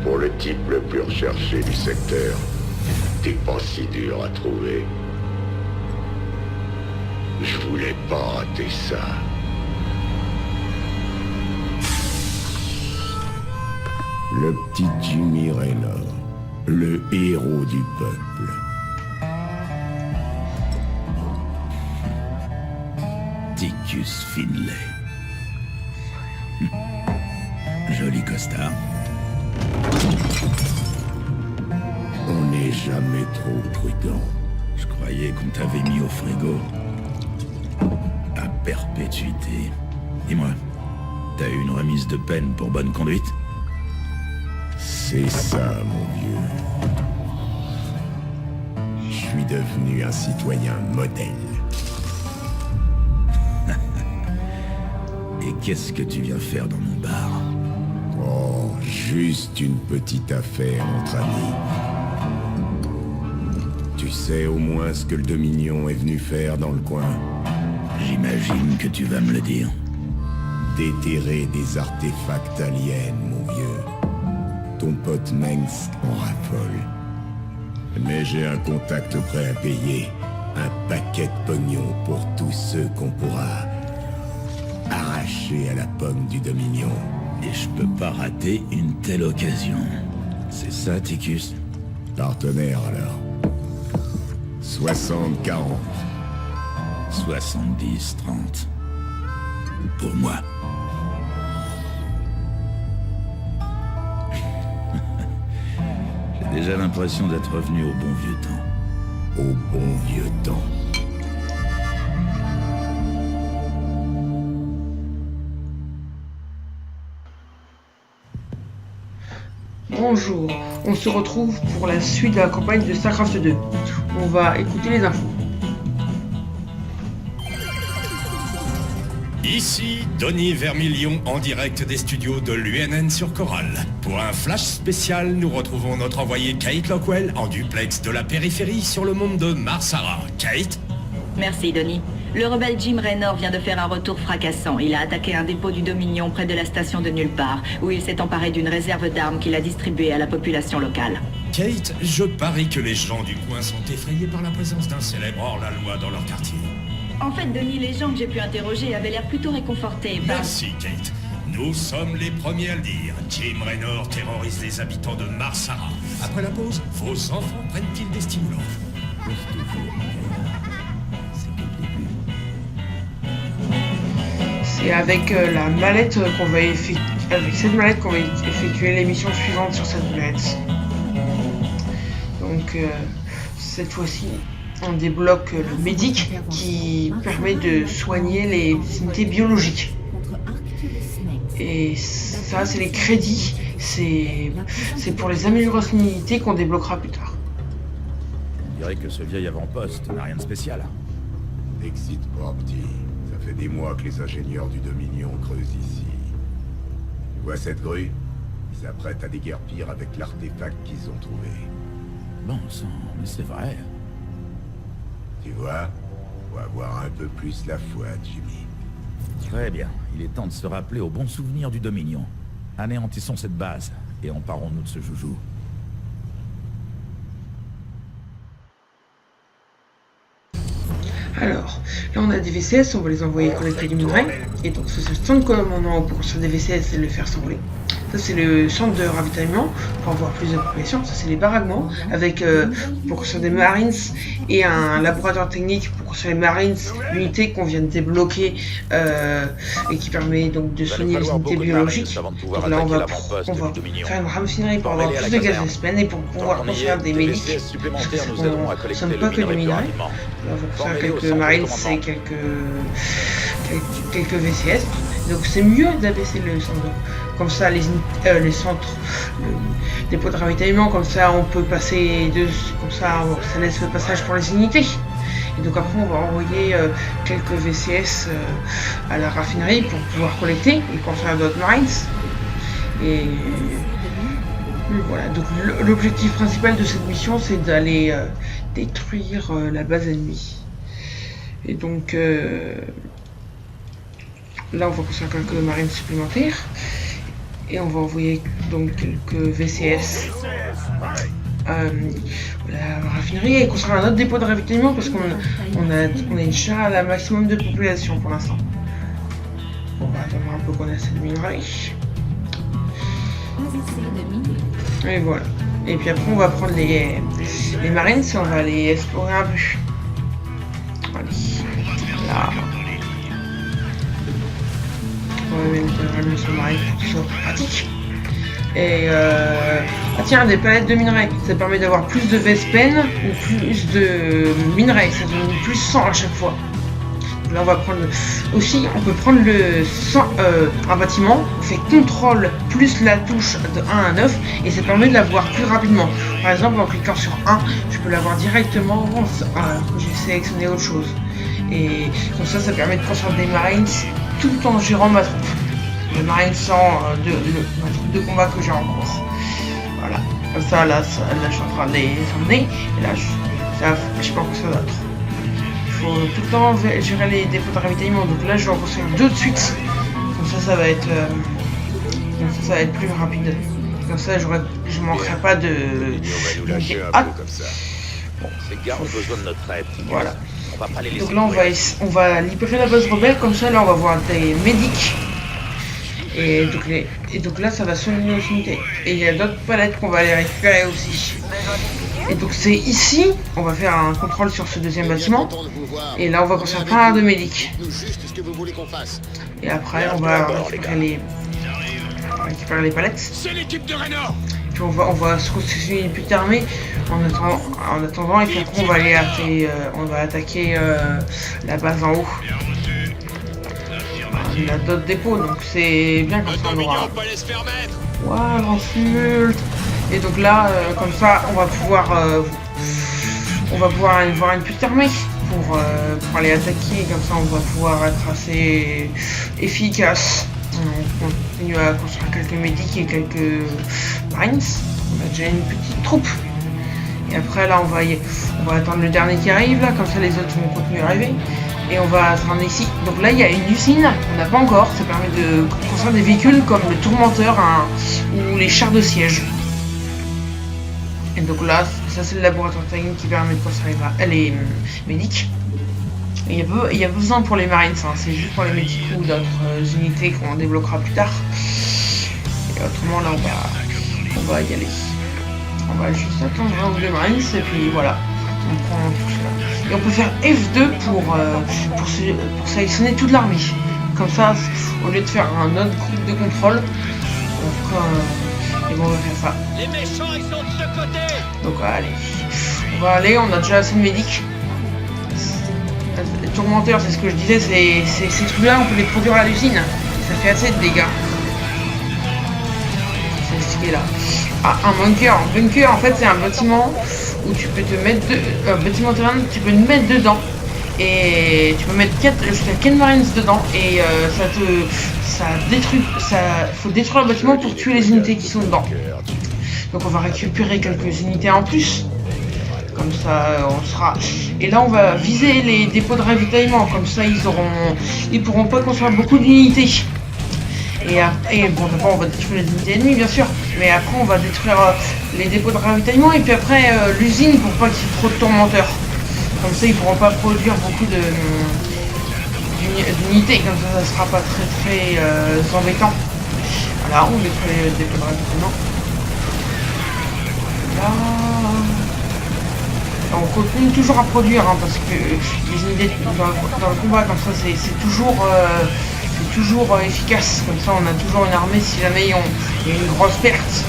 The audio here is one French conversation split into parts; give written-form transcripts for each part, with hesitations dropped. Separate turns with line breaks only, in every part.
Pour le type le plus recherché du secteur, t'es pas si dur à trouver. Je voulais pas rater ça. Le petit Jimmy Raynor, le héros du peuple.
Ticus Finlay. Joli costard.
On n'est jamais trop prudent.
Je croyais qu'on t'avait mis au frigo. À perpétuité. Dis-moi, t'as eu une remise de peine pour bonne conduite?
C'est ça, mon vieux. Je suis devenu un citoyen modèle.
Et qu'est-ce que tu viens faire dans mon bar?
Oh, juste une petite affaire entre amis. Tu sais au moins ce que le Dominion est venu faire dans le coin?
J'imagine que tu vas me le dire.
Déterrer des artefacts aliens, mon vieux. Ton pote Mengs en raffole. Mais j'ai un contact prêt à payer. Un paquet de pognon pour tous ceux qu'on pourra arracher à la pomme du Dominion.
Et je peux pas rater une telle occasion. C'est ça, Ticus?
Partenaire, alors. 60-40.
70-30. Pour moi. J'ai déjà l'impression d'être revenu au bon vieux temps.
Au bon vieux temps.
Bonjour, on se retrouve pour la suite de la campagne de StarCraft 2. On va écouter les infos.
Ici, Denis Vermilion en direct des studios de l'UNN sur Coral. Pour un flash spécial, nous retrouvons notre envoyé Kate Lockwell en duplex de la périphérie sur le monde de Marsara. Kate?
Merci, Denis. Le rebelle Jim Raynor vient de faire un retour fracassant. Il a attaqué un dépôt du Dominion près de la station de Nulle Part, où il s'est emparé d'une réserve d'armes qu'il a distribuée à la population locale.
Kate, je parie que les gens du coin sont effrayés par la présence d'un célèbre hors-la-loi dans leur quartier.
En fait, Denis, les gens que j'ai pu interroger avaient l'air plutôt réconfortés.
Merci, Kate. Nous sommes les premiers à le dire. Jim Raynor terrorise les habitants de Marsara. Après la pause, vos enfants prennent-ils des stimulants?
C'est avec la mallette qu'on va effectuer. Avec cette mallette qu'on va effectuer l'émission suivante sur cette mallette. Donc cette fois-ci, on débloque le médic qui permet de soigner les unités biologiques. Et ça, c'est les crédits. C'est pour les améliorations d'unités qu'on débloquera plus tard.
On dirait que ce vieil avant-poste n'a rien de spécial.
N'excite pas, petit. Ça fait des mois que les ingénieurs du Dominion creusent ici. Tu vois cette grue? Ils s'apprêtent à déguerpir avec l'artefact qu'ils ont trouvé.
Bon sang, mais c'est vrai.
Tu vois? Faut avoir un peu plus la foi, Jimmy.
Très bien, il est temps de se rappeler aux bons souvenirs du Dominion. Anéantissons cette base, et emparons-nous de ce joujou.
Alors, là on a des VCS, on va les envoyer connecter du minerai. Et donc ce seul temps de commandement pour construire des VCS et le faire s'envoler. Ça c'est le centre de ravitaillement pour avoir plus de population. Ça c'est les baraquements avec pour construire des Marines et un laboratoire technique pour construire les Marines, l'unité qu'on vient de débloquer et qui permet donc de soigner les unités biologiques. Donc là on va faire une raffinerie pour avoir plus de gaz d'espène et pour pouvoir construire des médics. On ne somme pas que du minerai. Là on va construire quelques Marines et quelques VCS. Donc c'est mieux d'abaisser le centre. Comme ça les centres, le dépôt de ravitaillement, comme ça on peut passer comme ça laisse le passage pour les unités. Et donc après on va envoyer quelques VCS à la raffinerie pour pouvoir collecter et construire d'autres Marines. Et voilà, donc l'objectif principal de cette mission c'est d'aller détruire la base ennemie. Et donc là on va construire quelques Marines supplémentaires. Et on va envoyer donc quelques VCS à la raffinerie et construire un autre dépôt de ravitaillement parce qu'on est déjà à la maximum de population pour l'instant. On va attendre un peu qu'on ait assez de minerais. Et voilà. Et puis après on va prendre les Marines et on va aller explorer un peu. Allez. Là. On va mettre un marine pour que ce soit pratique. Et ah tiens, des palettes de minerais, ça permet d'avoir plus de Vespen ou plus de minerais, ça donne plus 100 à chaque fois. Là on va prendre aussi, on peut prendre un bâtiment, on fait contrôle plus la touche de 1 à 9 et ça permet de l'avoir plus rapidement. Par exemple en cliquant sur 1, je peux l'avoir directement alors que j'ai sélectionné autre chose. Et comme ça permet de construire des Marines tout en gérant ma troupe. Le Marine 100 ma troupe de combat que j'ai en cours. Voilà. Comme ça, là, je suis en train de les emmener. Et là, je sais pas quoi ça va être. Il faut tout le temps gérer les dépôts de ravitaillement. Donc là, je vais en construire 2 de suite. Comme ça va être plus rapide. Comme ça, je manquerai pas de.
Bon, ces gars ont besoin de notre aide.
Voilà.
On va pas les laisser.
Donc là on va libérer la base rebelle, comme ça là on va voir des médics. Et donc là ça va soigner nos unités. Et il y a d'autres palettes qu'on va aller récupérer aussi. Et donc c'est ici, on va faire un contrôle sur ce deuxième bâtiment. Et là on va construire plein de médics. Et après on va récupérer les palettes.
C'est l'équipe de Raynor.
Puis on va se constituer une petite armée en attendant et puis après on va aller attaquer la base en haut. Il y a d'autres dépôts donc c'est bien comme ça on aura. Waouh, grand tumulte. Et donc là comme ça on va pouvoir avoir une petite armée pour aller attaquer, comme ça on va pouvoir être assez efficace. On continue à construire quelques médics et quelques Marines. On a déjà une petite troupe. Et après là on va attendre le dernier qui arrive là, comme ça les autres vont continuer à arriver. Et on va se ramener ici. Donc là il y a une usine, on n'a pas encore, ça permet de construire des véhicules comme le tourmenteur ou les chars de siège. Et donc là, ça c'est le laboratoire technique qui permet de construire les médics. Il y a besoin pour les Marines, hein. C'est juste pour les médics ou d'autres unités qu'on débloquera plus tard. Et autrement là on va y aller. On va juste attendre un ou deux Marines et puis voilà. On prend tout ça. Et on peut faire F2 pour sélectionner toute l'armée. Comme ça, au lieu de faire un autre groupe de contrôle, on va faire ça.
Les méchants ils sont de ce côté.
Donc allez. On va aller, on a déjà assez de médics. Les tourmenteurs, c'est ce que je disais, ces trucs-là, on peut les produire à l'usine. Ça fait assez de dégâts. C'est ce qui est là. Ah, un bunker. Un bunker, en fait, c'est un bâtiment où tu peux te mettre bâtiment terrain, tu peux te mettre dedans. Et tu peux mettre jusqu'à 4 Marines dedans. Et ça détruit. Faut détruire le bâtiment pour tuer les unités qui sont dedans. Donc on va récupérer quelques unités en plus. Comme ça, on sera. Et là, on va viser les dépôts de ravitaillement. Comme ça, ils pourront pas construire beaucoup d'unités. Et bon, d'abord, on va détruire les unités ennemies, bien sûr. Mais après, on va détruire les dépôts de ravitaillement. Et puis après, l'usine pour pas qu'il y ait trop de tourmenteurs. Comme ça, ils pourront pas produire beaucoup d'unités. Comme ça, ça sera pas très embêtant. Voilà, on détruit le dépôt de ravitaillement. Là... On continue toujours à produire hein, parce que les unités dans le combat comme ça c'est toujours efficace. Comme ça on a toujours une armée si jamais il y a une grosse perte.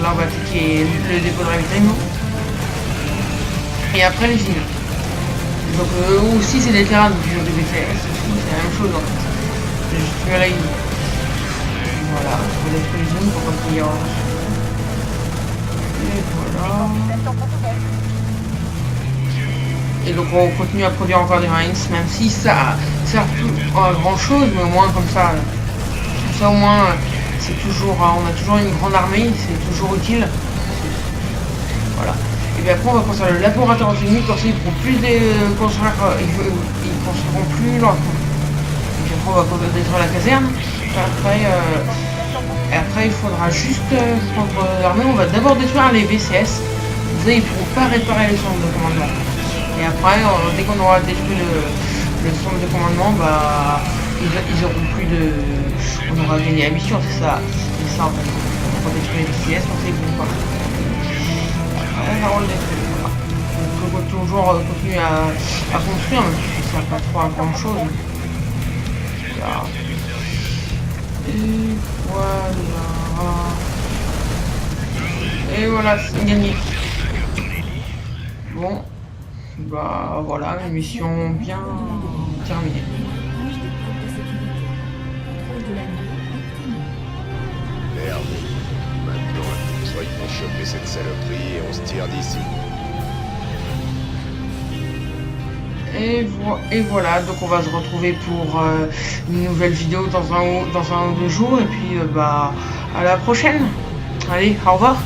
Là on va attaquer le dépôt de ravitaillement. Et après les usines. Donc aussi c'est des terrains de BTS, c'est la même chose en fait. C'est juste que là voilà, on va détruire les usines pour continuer en... Et voilà. Et donc on continue à produire encore des Marines, même si ça sert plus à grand chose, mais au moins comme ça au moins c'est toujours, on a toujours une grande armée, c'est toujours utile. Voilà. Et bien après on va construire le laboratoire technique, comme ça ils pourront plus construire, ils construiront plus lentement. Et puis après on va détruire la caserne. Après il faudra juste prendre l'armée, on va d'abord détruire les VCS, comme ça ils ne pourront pas réparer les centres de commandement. Et après, dès qu'on aura détruit le centre de commandement, bah, ils auront plus de... On aura gagné la mission, c'est ça. C'est ça en fait. On va détruire les VCS, comme ça ils ne pourront pas. Après, on le détruit. Voilà. Donc on peut toujours continuer à construire, même si ça ne sert pas trop à grand chose. Voilà. Et voilà. Et voilà, c'est gagné. Bon. Bah voilà, une mission bien terminée.
Merde. Maintenant, je crois qu'ils vont choper cette saloperie et on se tire d'ici.
Et voilà, donc on va se retrouver pour une nouvelle vidéo dans un ou deux jours. Et puis bah à la prochaine. Allez, au revoir.